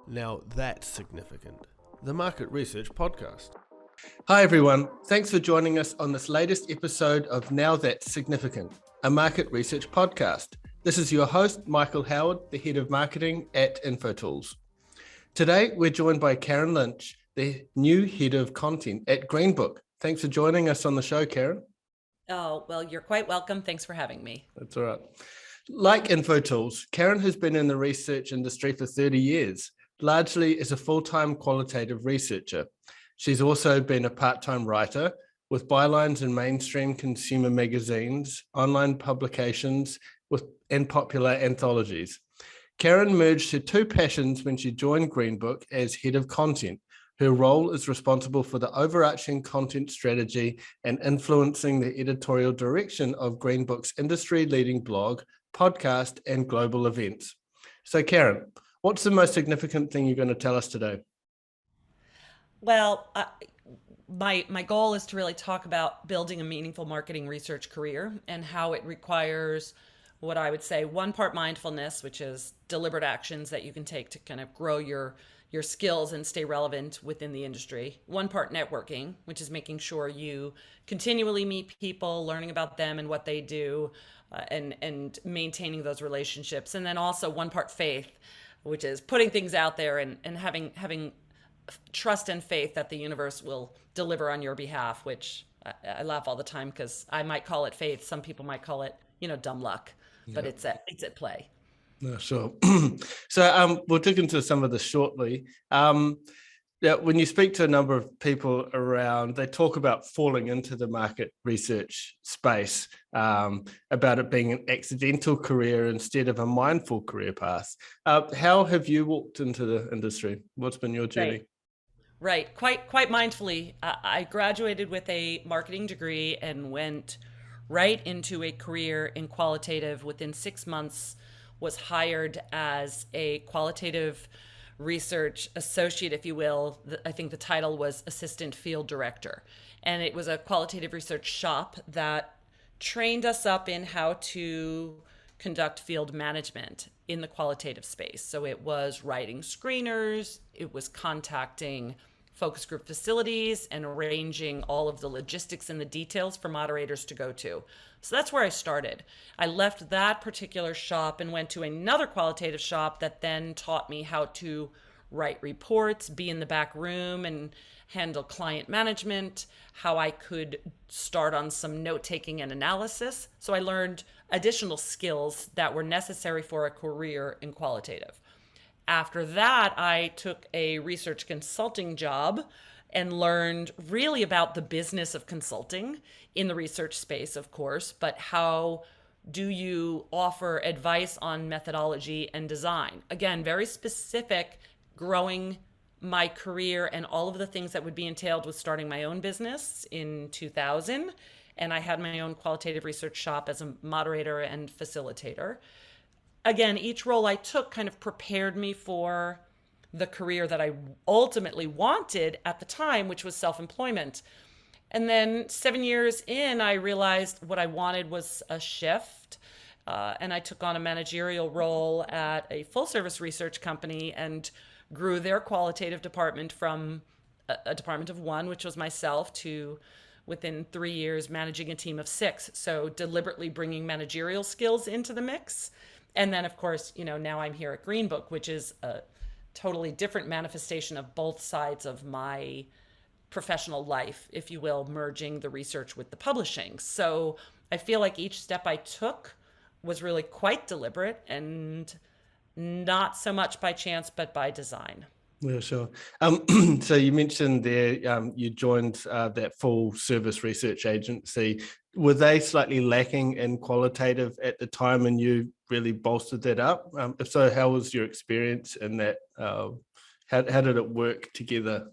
Now that's significant. The Market Research Podcast. Hi everyone, thanks for joining us on this latest episode of Now That's Significant, a market research podcast. This is your host, Michael Howard, the Head of Marketing at Infotools. Today, we're joined by Karen Lynch, the new Head of Content at GreenBook. Thanks for joining us on the show, Karen. Oh, well, you're quite welcome. Thanks for having me. That's all right. Like Infotools, Karen has been in the research industry for 30 years, largely as a full-time qualitative researcher. She's also been a part-time writer with bylines in mainstream consumer magazines, online publications, and popular anthologies. Karen merged her two passions when she joined GreenBook as head of content. Her role is responsible for the overarching content strategy and influencing the editorial direction of GreenBook's industry-leading blog, podcast, and global events. So Karen, what's the most significant thing you're going to tell us today? Well, my goal is to really talk about building a meaningful marketing research career and how it requires what I would say one part mindfulness, which is deliberate actions that you can take to kind of grow your skills and stay relevant within the industry. One part networking, which is making sure you continually meet people, learning about them and what they do, and maintaining those relationships. And then also one part faith, which is putting things out there and having trust and faith that the universe will deliver on your behalf, which I laugh all the time because I might call it faith. Some people might call it, dumb luck, but it's at play. No, sure. So we'll dig into some of this shortly. When you speak to a number of people around, they talk about falling into the market research space, about it being an accidental career instead of a mindful career path. How have you walked into the industry? What's been your journey? Right. Quite mindfully. I graduated with a marketing degree and went right into a career in qualitative. Within 6 months, was hired as a qualitative research associate, if you will. I think the title was assistant field director. And it was a qualitative research shop that trained us up in how to conduct field management in the qualitative space. So it was writing screeners, it was contacting focus group facilities and arranging all of the logistics and the details for moderators to go to. So that's where I started. I left that particular shop and went to another qualitative shop that then taught me how to write reports, be in the back room and handle client management, how I could start on some note-taking and analysis. So I learned additional skills that were necessary for a career in qualitative. After that, I took a research consulting job and learned really about the business of consulting in the research space, of course, but how do you offer advice on methodology and design? Again, very specific, growing my career and all of the things that would be entailed with starting my own business in 2000. And I had my own qualitative research shop as a moderator and facilitator. Again, each role I took kind of prepared me for the career that I ultimately wanted at the time, which was self-employment. And then 7 years in, I realized what I wanted was a shift. And I took on a managerial role at a full-service research company and grew their qualitative department from a department of one, which was myself, to within 3 years managing a team of 6. So deliberately bringing managerial skills into the mix. And then, of course, now I'm here at GreenBook, which is a totally different manifestation of both sides of my professional life, if you will, merging the research with the publishing. So I feel like each step I took was really quite deliberate and not so much by chance, but by design. Yeah, sure. So you mentioned there you joined that full service research agency. Were they slightly lacking in qualitative at the time and you really bolstered that up? If so, how was your experience in that? How did it work together?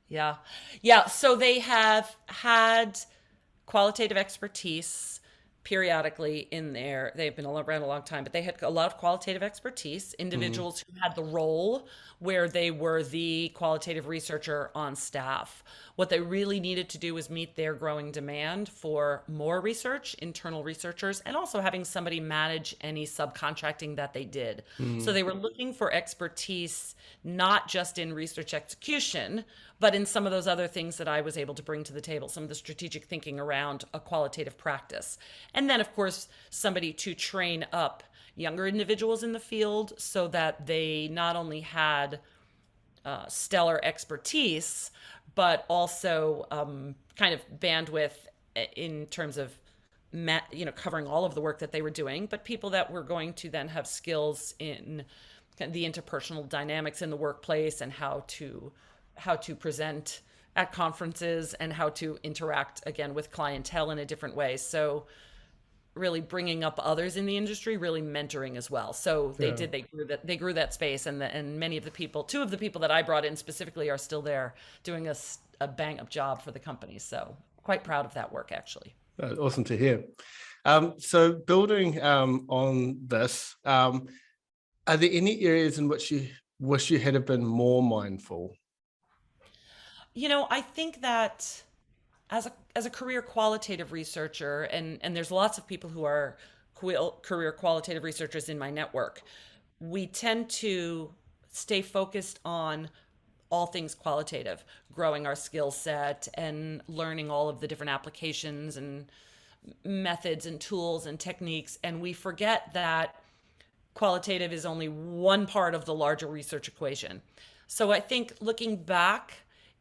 Yeah. So they have had qualitative expertise periodically in there. They've been around a long time, but they had a lot of qualitative expertise, Mm, individuals who had the role where they were the qualitative researcher on staff. What they really needed to do was meet their growing demand for more research, internal researchers, and also having somebody manage any subcontracting that they did. So mm, they were looking for expertise not just in research execution, but in some of those other things that I was able to bring to the table, some of the strategic thinking around a qualitative practice. And then, of course, somebody to train up younger individuals in the field so that they not only had stellar expertise, but also kind of bandwidth in terms of covering all of the work that they were doing, but people that were going to then have skills in the interpersonal dynamics in the workplace and how to present at conferences and how to interact again with clientele in a different way. So really bringing up others in the industry, really mentoring as well. So yeah. they grew that space, and many of the people, two of the people that I brought in specifically, are still there doing a bang up job for the company. So quite proud of that work, actually. Awesome to hear. So building on this, are there any areas in which you wish you had have been more mindful? I think that as a career qualitative researcher, and there's lots of people who are career qualitative researchers in my network, we tend to stay focused on all things qualitative, growing our skill set and learning all of the different applications and methods and tools and techniques. And we forget that qualitative is only one part of the larger research equation. So I think looking back,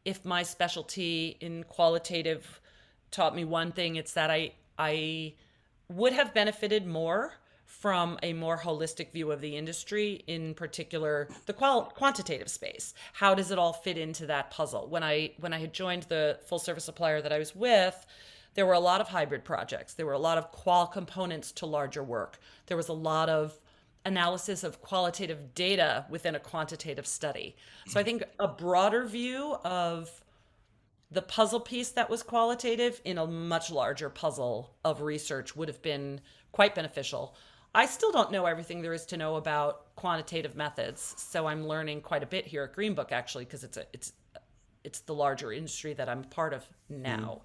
if my specialty in qualitative taught me one thing, it's that I would have benefited more from a more holistic view of the industry, in particular the quantitative space. How does it all fit into that puzzle? When I had joined the full service supplier that I was with, there were a lot of hybrid projects. There were a lot of qual components to larger work. There was a lot of analysis of qualitative data within a quantitative study. So I think a broader view of the puzzle piece that was qualitative in a much larger puzzle of research would have been quite beneficial. I still don't know everything there is to know about quantitative methods, so I'm learning quite a bit here at GreenBook, actually, because it's the larger industry that I'm part of Mm. now.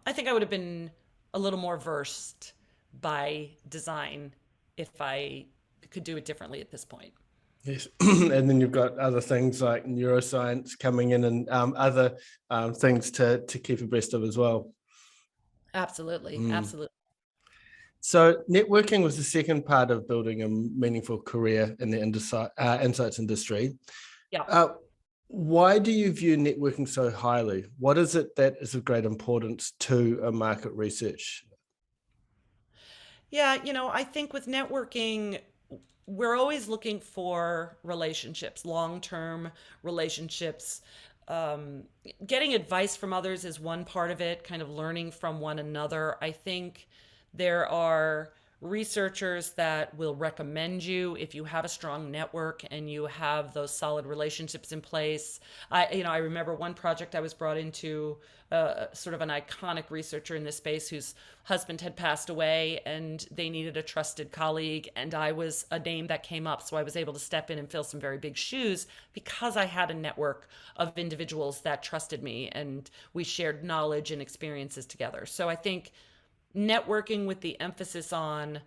I think I would have been a little more versed by design if I could do it differently at this point. Yes, and then you've got other things like neuroscience coming in and other things to keep abreast of as well. Absolutely, Mm. absolutely. So networking was the second part of building a meaningful career in the insights industry. Yeah. Uh, why do you view networking so highly? What is it that is of great importance to a market research? Yeah, I think with networking, we're always looking for relationships, long-term relationships. Um, Getting advice from others is one part of it, kind of learning from one another. I think there are researchers that will recommend you if you have a strong network and you have those solid relationships in place. I remember one project I was brought into, sort of an iconic researcher in this space whose husband had passed away, and they needed a trusted colleague, and I was a name that came up, so I was able to step in and fill some very big shoes because I had a network of individuals that trusted me, and we shared knowledge and experiences together. So I think networking with the emphasis on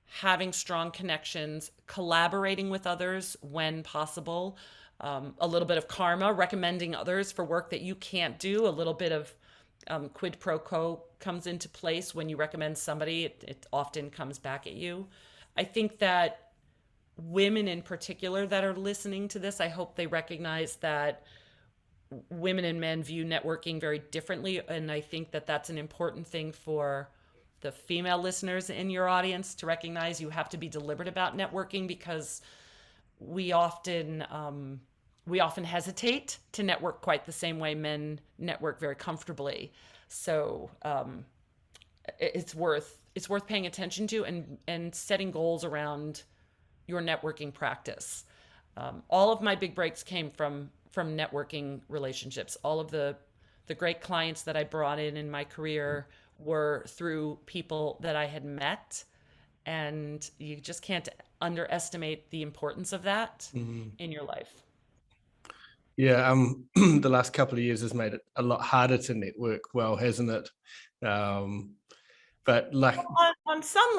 having strong connections, collaborating with others when possible, a little bit of karma, recommending others for work that you can't do, a little bit of quid pro quo comes into place when you recommend somebody. It often comes back at you. I think that women in particular that are listening to this, I hope they recognize that women and men view networking very differently. And I think that that's an important thing for the female listeners in your audience to recognize. You have to be deliberate about networking because we often we often hesitate to network quite the same way men network very comfortably. So it's worth paying attention to and setting goals around your networking practice. All of my big breaks came from networking relationships. All of the great clients that I brought in my career were through people that I had met. And you just can't underestimate the importance of that in your life. Yeah, the last couple of years has made it a lot harder to network well, hasn't it? Um, but like, On some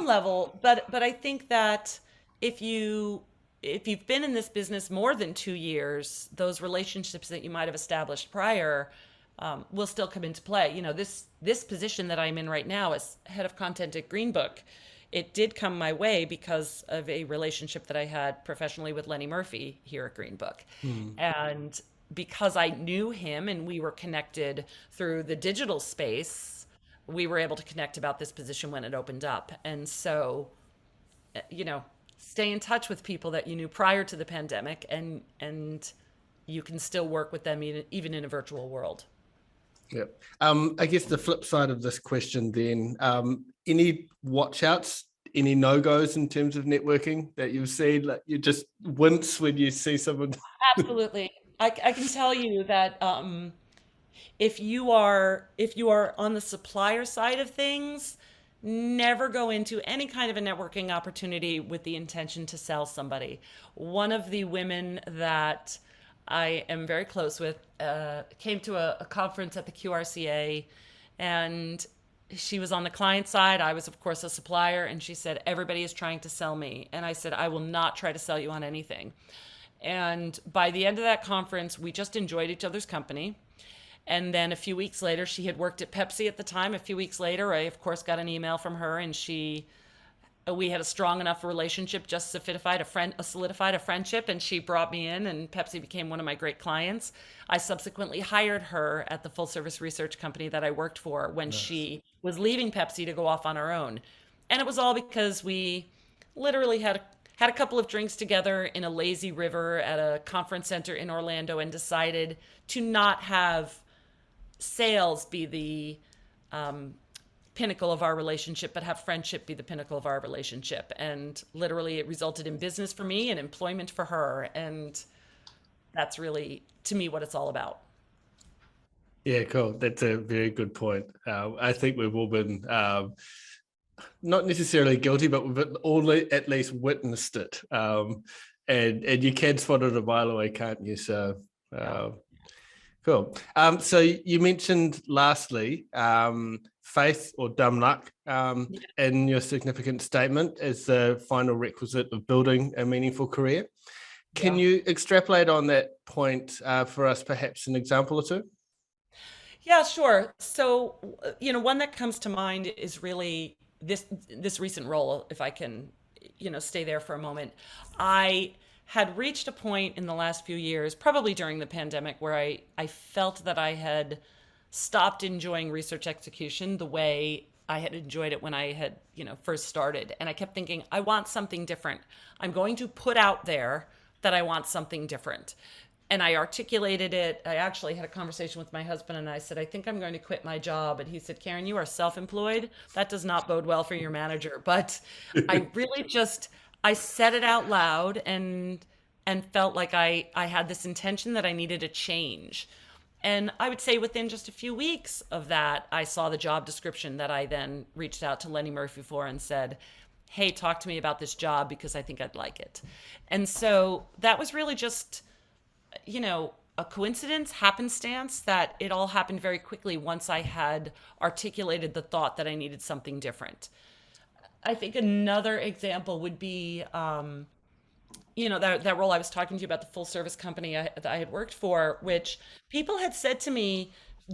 level, but I think that if you if you've been in this business more than 2 years, those relationships that you might have established prior will still come into play. You know, this position that I'm in right now as head of content at GreenBook, it did come my way because of a relationship that I had professionally with Lenny Murphy here at GreenBook, and because I knew him and we were connected through the digital space, we were able to connect about this position when it opened up. And so, you know, stay in touch with people that you knew prior to the pandemic, and you can still work with them even in a virtual world. yeah. I guess the flip side of this question then, any watch outs, any no-goes in terms of networking that you've seen, like you just wince when you see someone? Absolutely. I can tell you that if you are on the supplier side of things, never go into any kind of a networking opportunity with the intention to sell somebody. One of the women that I am very close with came to a conference at the QRCA, and she was on the client side. I was, of course, a supplier, and she said, "Everybody is trying to sell me." And I said, "I will not try to sell you on anything." And by the end of that conference, we just enjoyed each other's company. And then a few weeks later, she had worked at Pepsi at the time. A few weeks later, I, of course, got an email from her, and we had a strong enough relationship, just solidified a friendship, and she brought me in, and Pepsi became one of my great clients. I subsequently hired her at the full service research company that I worked for when she was leaving Pepsi to go off on her own. And it was all because we literally had a couple of drinks together in a lazy river at a conference center in Orlando and decided to not have sales be the pinnacle of our relationship, but have friendship be the pinnacle of our relationship. And literally, it resulted in business for me and employment for her. And that's really, to me, what it's all about. Yeah, cool. That's a very good point. I think we've all been not necessarily guilty, but we've all at least witnessed it. And you can spot it a mile away, can't you? So cool. So you mentioned lastly, faith or dumb luck in your significant statement as the final requisite of building a meaningful career. Can you extrapolate on that point for us, perhaps an example or two? Yeah, sure. So, you know, one that comes to mind is really this recent role, if I can, you know, stay there for a moment. I had reached a point in the last few years, probably during the pandemic, where I felt that I had stopped enjoying research execution the way I had enjoyed it when I had, you know, first started. And I kept thinking, I want something different. I'm going to put out there that I want something different. And I articulated it. I actually had a conversation with my husband, and I said, "I think I'm going to quit my job." And he said, "Karen, you are self-employed. That does not bode well for your manager." But I really just, I said it out loud, and felt like I had this intention that I needed a change. And I would say within just a few weeks of that, I saw the job description that I then reached out to Lenny Murphy for and said, "Hey, talk to me about this job because I think I'd like it." And so that was really just, you know, a coincidence, happenstance, that it all happened very quickly once I had articulated the thought that I needed something different. I think another example would be, you know, that role I was talking to you about, the full service company that I had worked for, which people had said to me,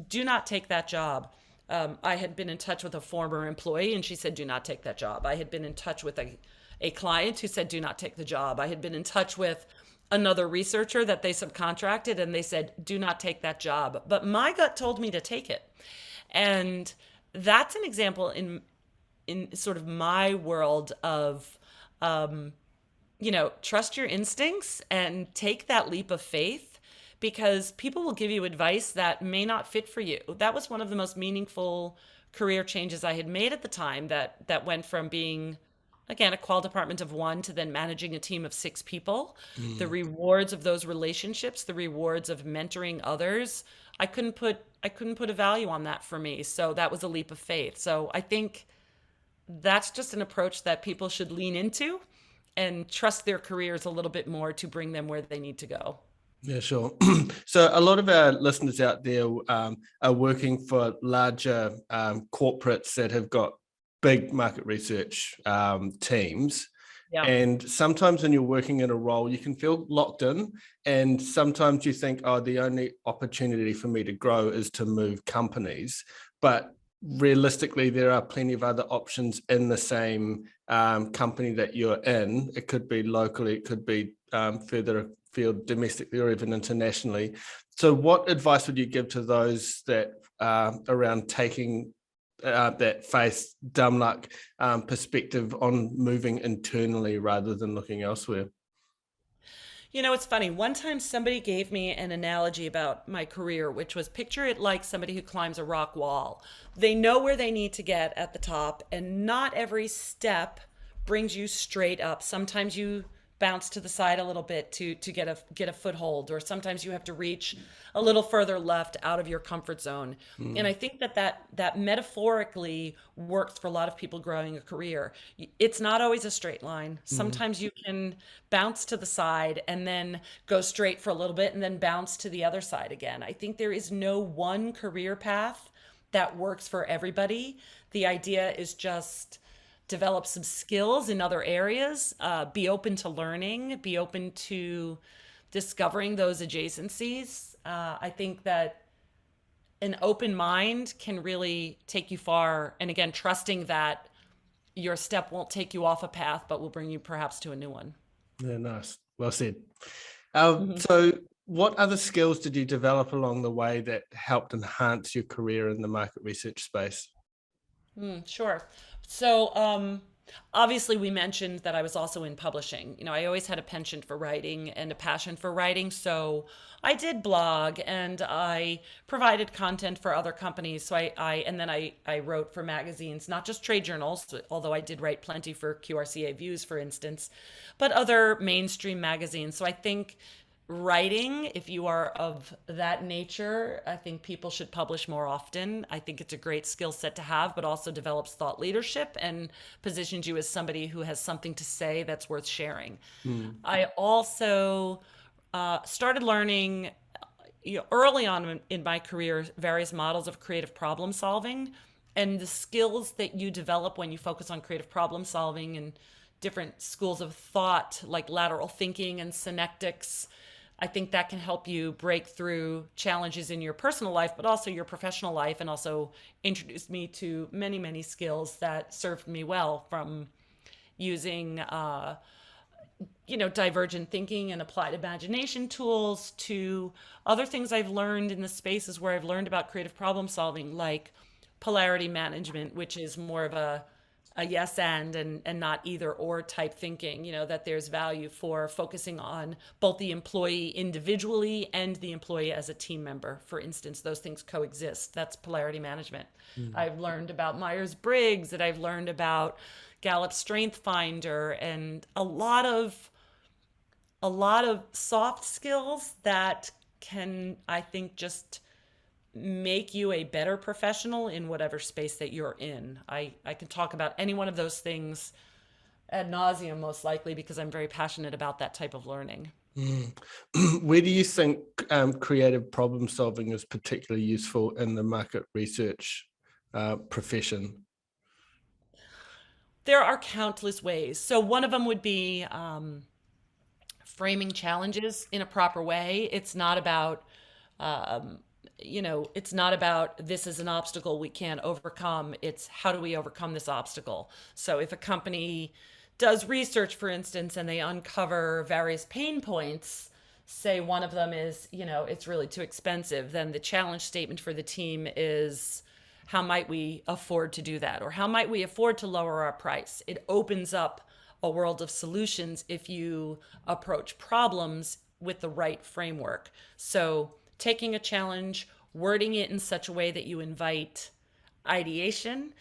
"Do not take that job." I had been in touch with a former employee, and she said, "Do not take that job." I had been in touch with a client who said, "Do not take the job." I had been in touch with another researcher that they subcontracted, and they said, "Do not take that job." But my gut told me to take it. And that's an example in sort of my world of, you know, trust your instincts and take that leap of faith, because people will give you advice that may not fit for you. That was one of the most meaningful career changes I had made at the time, that went from being, again, a qual department of one to then managing a team of 6 people. The rewards of those relationships, the rewards of mentoring others, I couldn't put a value on that for me. So that was a leap of faith. So I think that's just an approach that people should lean into and trust their careers a little bit more to bring them where they need to go. Yeah, sure. So a lot of our listeners out there are working for larger corporates that have got big market research teams. Yeah. And sometimes when you're working in a role, you can feel locked in. And sometimes you think, oh, the only opportunity for me to grow is to move companies. But realistically, there are plenty of other options in the same company that you're in. It could be locally, it could be further afield domestically or even internationally. So what advice would you give to those that around taking that face dumb luck perspective on moving internally rather than looking elsewhere? It's funny. One time somebody gave me an analogy about my career, which was picture it like somebody who climbs a rock wall. They know where they need to get at the top, and not every step brings you straight up. Sometimes you bounce to the side a little bit to get a foothold, or sometimes you have to reach a little further left out of your comfort zone. And I think that metaphorically works for a lot of people growing a career. It's not always a straight line. Sometimes you can bounce to the side and then go straight for a little bit and then bounce to the other side again. I think there is no one career path that works for everybody. The idea is just develop some skills in other areas, be open to learning, be open to discovering those adjacencies. I think that an open mind can really take you far. And again, trusting that your step won't take you off a path, but will bring you perhaps to a new one. Yeah, nice. Well said. Mhm. So what other skills did you develop along the way that helped enhance your career in the market research space? Sure. So, obviously, we mentioned that I was also in publishing. I always had a penchant for writing and a passion for writing. So, I did blog and I provided content for other companies. So, I wrote for magazines, not just trade journals, although I did write plenty for QRCA Views, for instance, but other mainstream magazines. So, I think writing, if you are of that nature, I think people should publish more often. I think it's a great skill set to have, but also develops thought leadership and positions you as somebody who has something to say that's worth sharing. I also started learning early on in my career various models of creative problem solving, and the skills that you develop when you focus on creative problem solving and different schools of thought like lateral thinking and synectics. I think that can help you break through challenges in your personal life, but also your professional life, and also introduce me to many, many skills that served me well, from using, divergent thinking and applied imagination tools to other things I've learned in the spaces where I've learned about creative problem solving, like polarity management, which is more of a yes and not either or type thinking, that there's value for focusing on both the employee individually and the employee as a team member. For instance, those things coexist. That's polarity management. I've learned about Myers-Briggs, and I've learned about Gallup Strength Finder, and a lot of soft skills that can, I think, just make you a better professional in whatever space that you're in. I can talk about any one of those things ad nauseum, most likely, because I'm very passionate about that type of learning. Where do you think creative problem solving is particularly useful in the market research profession? There are countless ways. So one of them would be framing challenges in a proper way. It's not about this is an obstacle we can't overcome. It's how do we overcome this obstacle? So if a company does research, for instance, and they uncover various pain points, say one of them is, it's really too expensive, then the challenge statement for the team is, how might we afford to do that? Or how might we afford to lower our price? It opens up a world of solutions if you approach problems with the right framework. So taking a challenge, wording it in such a way that you invite ideation,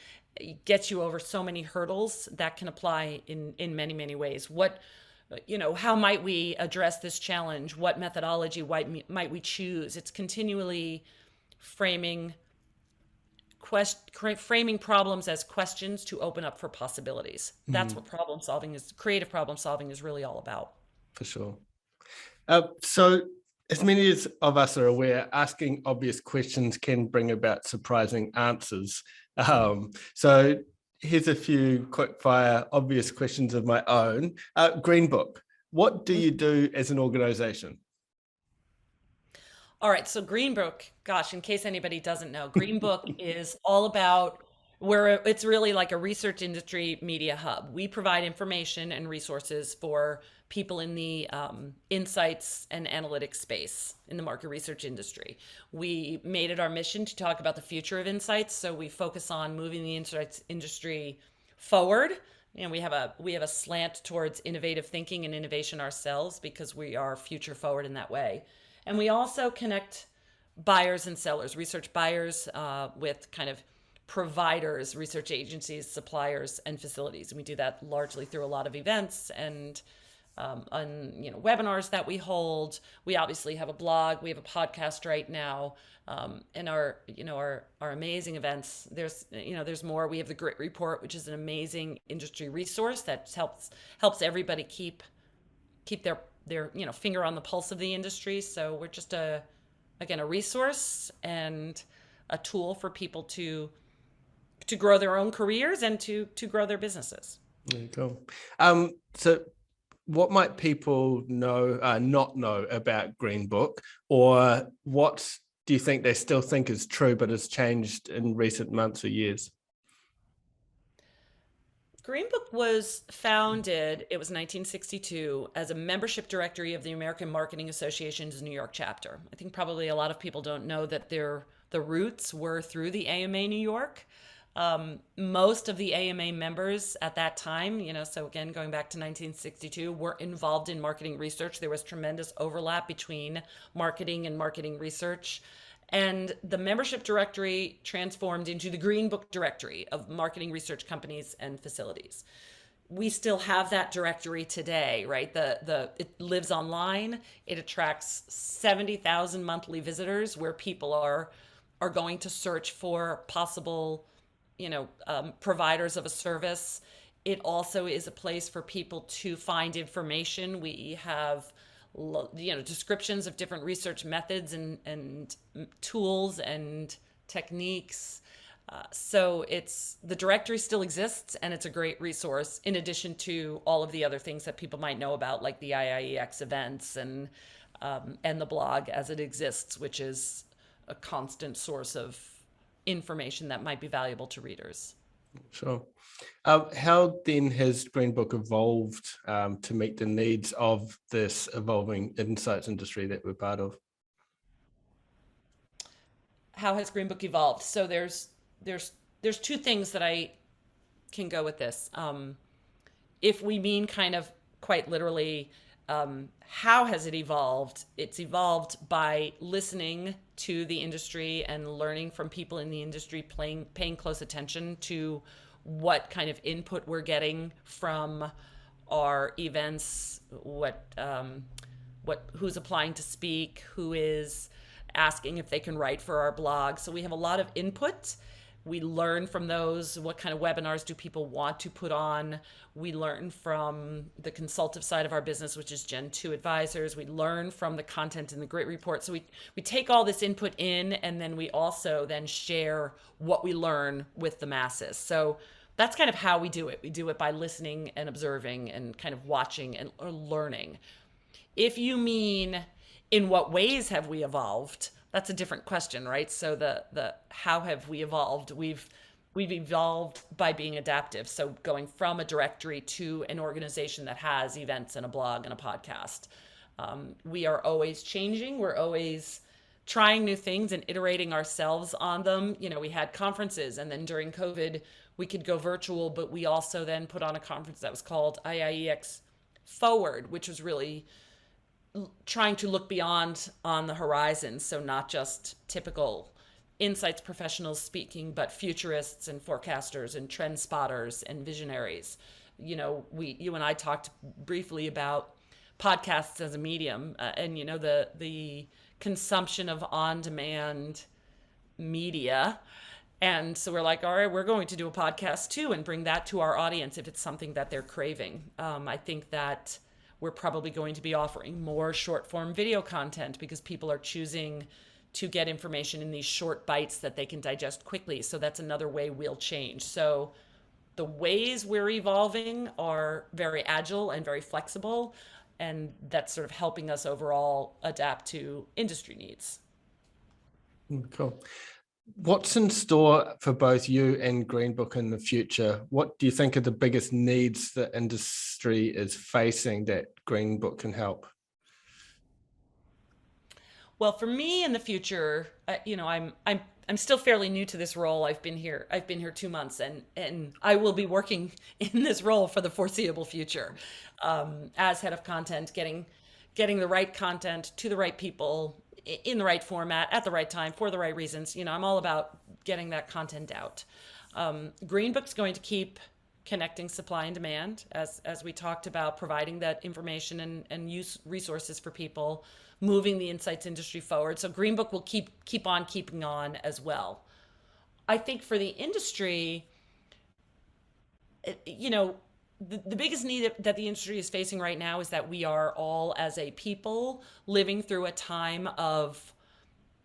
gets you over so many hurdles that can apply in many, many ways. How might we address this challenge? What methodology might we choose? It's continually framing framing problems as questions to open up for possibilities. That's what creative problem solving is really all about. For sure. So as many of us are aware, asking obvious questions can bring about surprising answers. So here's a few quick fire obvious questions of my own. GreenBook, what do you do as an organization? All right, so GreenBook, gosh, in case anybody doesn't know, GreenBook is all about where it's really like a research industry media hub. We provide information and resources for people in the insights and analytics space in the market research industry. We made it our mission to talk about the future of insights, so we focus on moving the insights industry forward. And we have a slant towards innovative thinking and innovation ourselves because we are future forward in that way. And we also connect buyers and sellers, research buyers with kind of providers, research agencies, suppliers, and facilities. And we do that largely through a lot of events and webinars that we hold. We obviously have a blog. We have a podcast right now, and our amazing events. There's more. We have the Grit Report, which is an amazing industry resource that helps everybody keep their finger on the pulse of the industry. So we're just a resource and a tool for people to grow their own careers and to grow their businesses. There you go. So what might people not know about GreenBook, or what do you think they still think is true but has changed in recent months or years? GreenBook was founded, it was 1962, as a membership directory of the American Marketing Association's New York chapter. I think probably a lot of people don't know that the roots were through the AMA New York. Most of the AMA members at that time, so again, going back to 1962, were involved in marketing research. There was tremendous overlap between marketing and marketing research. And the membership directory transformed into the GreenBook directory of marketing research companies and facilities. We still have that directory today, right? It lives online. It attracts 70,000 monthly visitors, where people are going to search for possible, providers of a service. It also is a place for people to find information. We have descriptions of different research methods and tools and techniques. So the directory still exists, and it's a great resource in addition to all of the other things that people might know about, like the IIEX events and the blog as it exists, which is a constant source of information that might be valuable to readers. Sure. How then has GreenBook evolved to meet the needs of this evolving insights industry that we're part of? How has GreenBook evolved? So there's two things that I can go with this. If we mean kind of quite literally, how has it evolved? It's evolved by listening to the industry and learning from people in the industry, paying close attention to what kind of input we're getting from our events, who's applying to speak, who is asking if they can write for our blog. So we have a lot of input. We learn from those. What kind of webinars do people want to put on? We learn from the consultative side of our business, which is Gen 2 advisors. We learn from the content in the Grit Report. So we take all this input in, and then we also then share what we learn with the masses. So that's kind of how we do it. We do it by listening and observing and kind of watching and learning. If you mean in what ways have we evolved, that's a different question, right? So the how have we evolved? We've evolved by being adaptive. So going from a directory to an organization that has events and a blog and a podcast. We are always changing. We're always trying new things and iterating ourselves on them. We had conferences, and then during COVID, we could go virtual, but we also then put on a conference that was called IIEX Forward, which was really trying to look beyond on the horizon. So not just typical insights professionals speaking, but futurists and forecasters and trend spotters and visionaries. You and I talked briefly about podcasts as a medium, and the consumption of on-demand media. And so we're like, all right, we're going to do a podcast too and bring that to our audience if it's something that they're craving. I think that we're probably going to be offering more short form video content because people are choosing to get information in these short bites that they can digest quickly. So that's another way we'll change. So the ways we're evolving are very agile and very flexible, and that's sort of helping us overall adapt to industry needs. Cool. What's in store for both you and GreenBook in the future? What do you think are the biggest needs the industry is facing that GreenBook can help? Well, for me in the future, I'm still fairly new to this role. I've been here 2 months, and I will be working in this role for the foreseeable future, as head of content, getting the right content to the right people in the right format at the right time for the right reasons. I'm all about getting that content out. GreenBook's going to keep connecting supply and demand, as we talked about, providing that information and use resources for people, moving the insights industry forward. So GreenBook will keep on keeping on as well. I think for the industry, the biggest need that the industry is facing right now is that we are all, as a people, living through a time of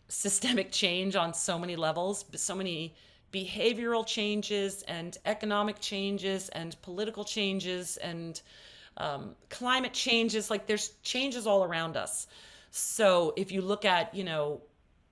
systemic change on so many levels, so many behavioral changes and economic changes and political changes and climate changes. Like, there's changes all around us. So if you look at,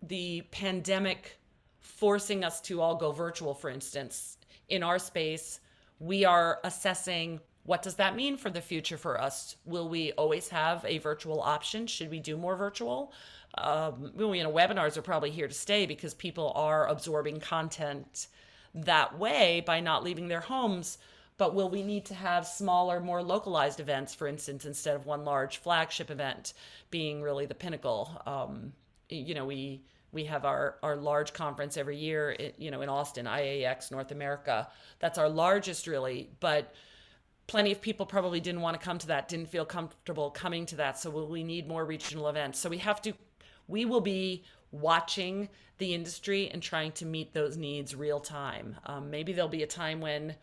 the pandemic forcing us to all go virtual, for instance, in our space, we are assessing, what does that mean for the future for us? Will we always have a virtual option? Should we do more virtual? Webinars are probably here to stay because people are absorbing content that way by not leaving their homes. But will we need to have smaller, more localized events, for instance, instead of one large flagship event being really the pinnacle? We have our large conference every year, in Austin, IAX North America. That's our largest, really, but plenty of people probably didn't want to come to that, didn't feel comfortable coming to that. So we need more regional events. So we will be watching the industry and trying to meet those needs real time. Maybe there'll be a time when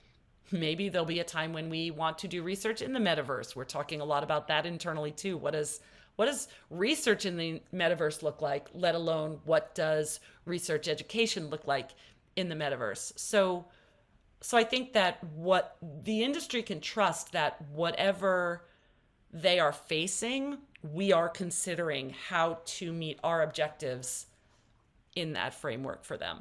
we want to do research in the metaverse. We're talking a lot about that internally too. What does research in the metaverse look like, let alone what does research education look like in the metaverse? So I think that what the industry can trust, that whatever they are facing, we are considering how to meet our objectives in that framework for them.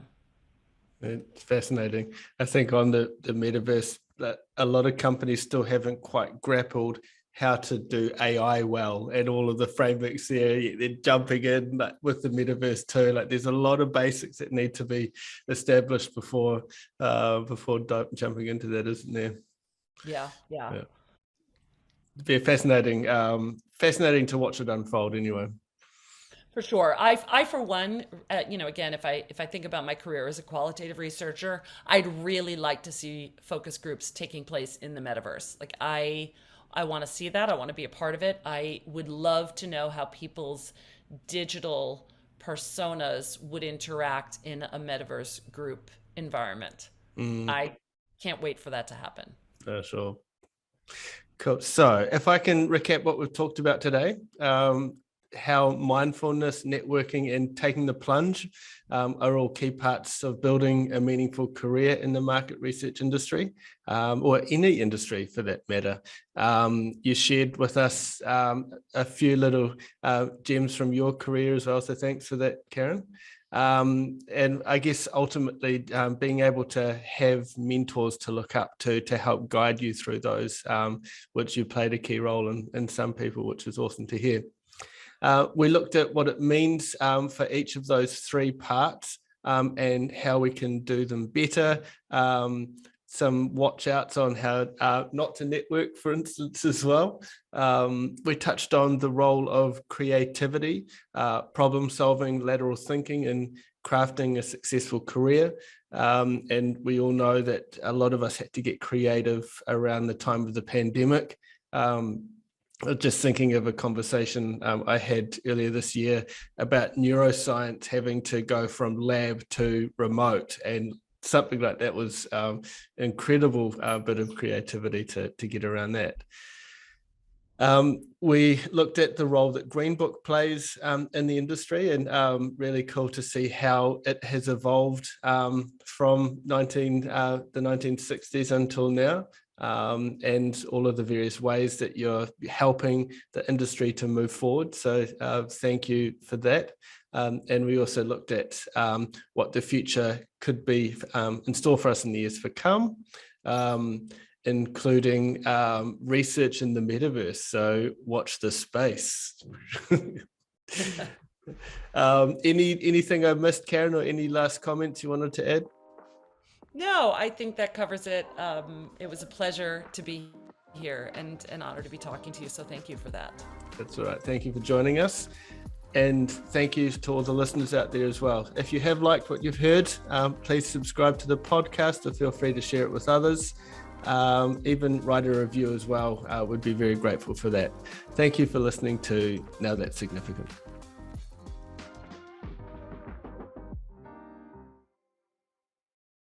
It's fascinating. I think on the metaverse, that a lot of companies still haven't quite grappled how to do AI well, and all of the frameworks there. They're jumping in with the metaverse too. Like, there's a lot of basics that need to be established before jumping into that, isn't there? Yeah. It'd be fascinating to watch it unfold anyway. For sure. I for one, again, if I think about my career as a qualitative researcher, I'd really like to see focus groups taking place in the metaverse. Like, I want to see that. I want to be a part of it. I would love to know how people's digital personas would interact in a metaverse group environment. I can't wait for that to happen. Sure. Cool. So if I can recap what we've talked about today, how mindfulness, networking, and taking the plunge are all key parts of building a meaningful career in the market research industry, or any industry for that matter. You shared with us a few little gems from your career as well, so thanks for that, Karen. And I guess ultimately being able to have mentors to look up to help guide you through those, which you played a key role in some people, which is awesome to hear. We looked at what it means for each of those three parts and how we can do them better. Some watch outs on how not to network, for instance, as well. We touched on the role of creativity, problem solving, lateral thinking, and crafting a successful career. And we all know that a lot of us had to get creative around the time of the pandemic. Just thinking of a conversation I had earlier this year about neuroscience having to go from lab to remote, and something like that was incredible bit of creativity to get around that. We looked at the role that GreenBook plays in the industry, and really cool to see how it has evolved from the 1960s until now. And all of the various ways that you're helping the industry to move forward. So thank you for that. And we also looked at what the future could be in store for us in the years to come, including research in the metaverse. So watch this space. Anything I missed, Karen, or any last comments you wanted to add? No, I think that covers it. It was a pleasure to be here and an honor to be talking to you. So thank you for that. That's all right. Thank you for joining us. And thank you to all the listeners out there as well. If you have liked what you've heard, please subscribe to the podcast, or feel free to share it with others. Even write a review as well. Would be very grateful for that. Thank you for listening to Now That's Significant.